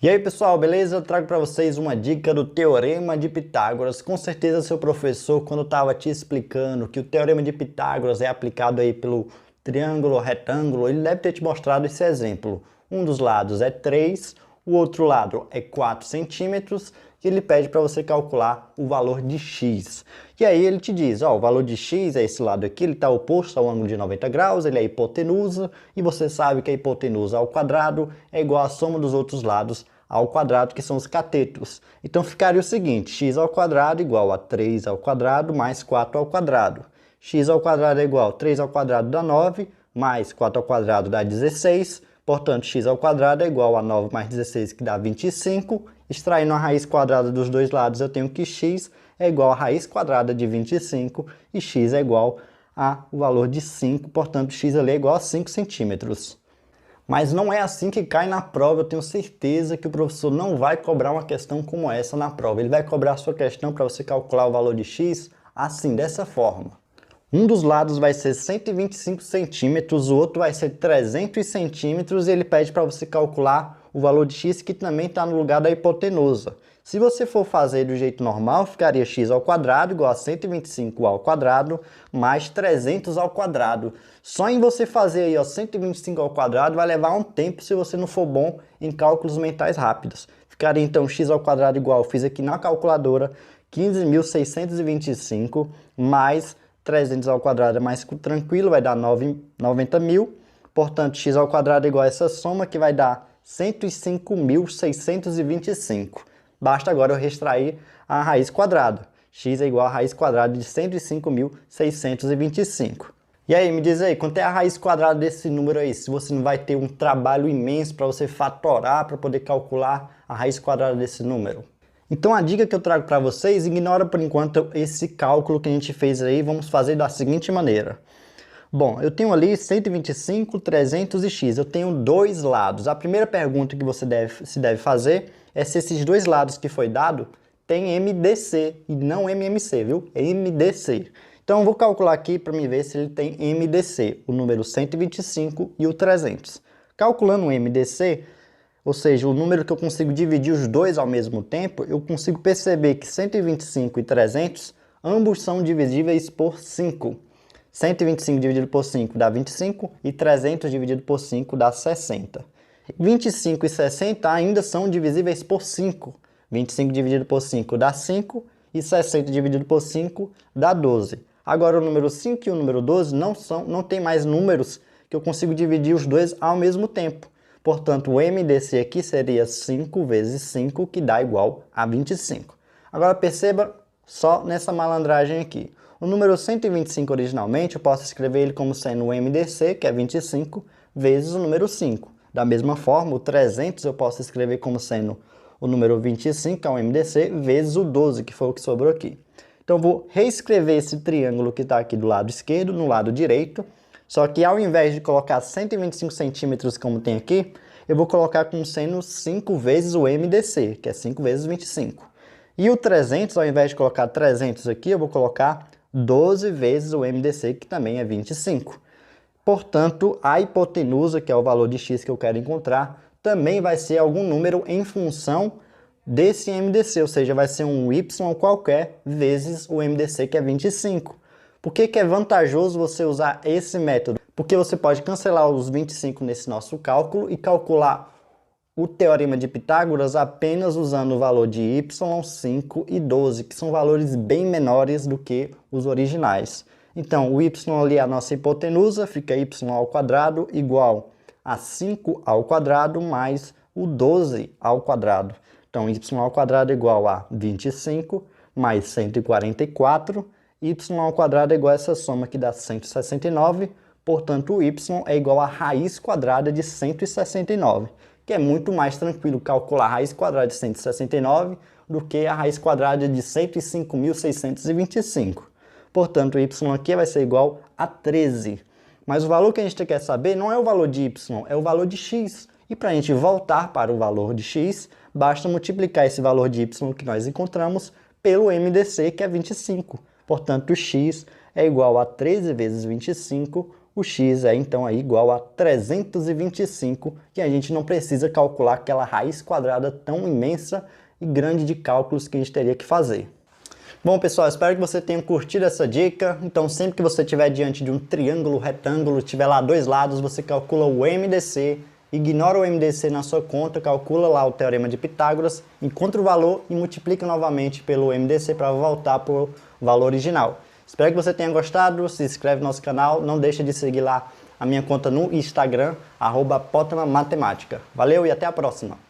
E aí pessoal, beleza? Eu trago para vocês uma dica do Teorema de Pitágoras. Com certeza seu professor, quando estava te explicando que o Teorema de Pitágoras é aplicado aí pelo triângulo, retângulo, ele deve ter te mostrado esse exemplo. Um dos lados é 3, o outro lado é 4 centímetros e ele pede para você calcular o valor de x. E aí ele te diz, ó, o valor de x é esse lado aqui, ele está oposto ao ângulo de 90 graus, ele é a hipotenusa, e você sabe que a hipotenusa ao quadrado é igual à soma dos outros lados ao quadrado, que são os catetos. Então ficaria o seguinte, x ao quadrado igual a 3 ao quadrado mais 4 ao quadrado. X ao quadrado é igual a 3 ao quadrado dá 9, mais 4 ao quadrado dá 16, portanto x ao quadrado é igual a 9 mais 16, que dá 25. Extraindo a raiz quadrada dos dois lados, eu tenho que x é igual a raiz quadrada de 25 e x é igual ao valor de 5, portanto x ali é igual a 5 centímetros. Mas não é assim que cai na prova, eu tenho certeza que o professor não vai cobrar uma questão como essa na prova. Ele vai cobrar a sua questão para você calcular o valor de x assim, dessa forma. Um dos lados vai ser 125 centímetros, o outro vai ser 300 centímetros e ele pede para você calcular o valor de x que também está no lugar da hipotenusa. Se você for fazer do jeito normal, ficaria x ao quadrado igual a 125 ao quadrado mais 300 ao quadrado. Só em você fazer aí, ó, 125 ao quadrado vai levar um tempo se você não for bom em cálculos mentais rápidos. Ficaria então x ao quadrado igual, fiz aqui na calculadora, 15.625 mais 300 ao quadrado é mais tranquilo, vai dar 90.000. Portanto, x ao quadrado é igual a essa soma que vai dar 105.625. Basta agora eu extrair a raiz quadrada. X é igual a raiz quadrada de 105.625. E aí, me diz aí, quanto é a raiz quadrada desse número aí? Se você não vai ter um trabalho imenso para você fatorar, para poder calcular a raiz quadrada desse número. Então a dica que eu trago para vocês, ignora por enquanto esse cálculo que a gente fez aí, vamos fazer da seguinte maneira. Bom, eu tenho ali 125, 300 e x, eu tenho dois lados. A primeira pergunta que você se deve fazer é se esses dois lados que foi dado tem MDC e não MMC, viu? MDC. Então eu vou calcular aqui para me ver se ele tem MDC, o número 125 e o 300. Calculando o MDC, ou seja, o número que eu consigo dividir os dois ao mesmo tempo, eu consigo perceber que 125 e 300, ambos são divisíveis por 5. 125 dividido por 5 dá 25 e 300 dividido por 5 dá 60. 25 e 60 ainda são divisíveis por 5. 25 dividido por 5 dá 5 e 60 dividido por 5 dá 12. Agora o número 5 e o número 12 não tem mais números que eu consigo dividir os dois ao mesmo tempo. Portanto, o MDC aqui seria 5 vezes 5, que dá igual a 25. Agora perceba só nessa malandragem aqui. O número 125 originalmente, eu posso escrever ele como sendo o MDC, que é 25, vezes o número 5. Da mesma forma, o 300 eu posso escrever como sendo o número 25, que é o MDC, vezes o 12, que foi o que sobrou aqui. Então, eu vou reescrever esse triângulo que está aqui do lado esquerdo, no lado direito. Só que ao invés de colocar 125 centímetros como tem aqui, eu vou colocar como sendo 5 vezes o MDC, que é 5 vezes 25. E o 300, ao invés de colocar 300 aqui, eu vou colocar 12 vezes o MDC, que também é 25. Portanto, a hipotenusa, que é o valor de x que eu quero encontrar, também vai ser algum número em função desse MDC, ou seja, vai ser um y qualquer vezes o MDC, que é 25. Por que é vantajoso você usar esse método? Porque você pode cancelar os 25 nesse nosso cálculo e calcular o Teorema de Pitágoras apenas usando o valor de y, 5 e 12, que são valores bem menores do que os originais. Então, o y ali é a nossa hipotenusa, fica y ao quadrado igual a 5 ao quadrado mais o 12 ao quadrado. Então, y ao quadrado é igual a 25 mais 144, y ao quadrado é igual a essa soma que dá 169, portanto, o y é igual a raiz quadrada de 169, que é muito mais tranquilo calcular a raiz quadrada de 169 do que a raiz quadrada de 105.625. Portanto, o y aqui vai ser igual a 13. Mas o valor que a gente quer saber não é o valor de y, é o valor de x. E para a gente voltar para o valor de x, basta multiplicar esse valor de y que nós encontramos pelo MDC, que é 25. Portanto, x é igual a 13 vezes 25, o x é então aí igual a 325 e a gente não precisa calcular aquela raiz quadrada tão imensa e grande de cálculos que a gente teria que fazer. Bom, pessoal, espero que você tenha curtido essa dica. Então, sempre que você estiver diante de um triângulo retângulo, tiver lá dois lados, você calcula o MDC, ignora o MDC na sua conta, calcula lá o Teorema de Pitágoras, encontra o valor e multiplica novamente pelo MDC para voltar para o valor original. Espero que você tenha gostado, se inscreve no nosso canal, não deixa de seguir lá a minha conta no Instagram, @potamatemática. Valeu e até a próxima!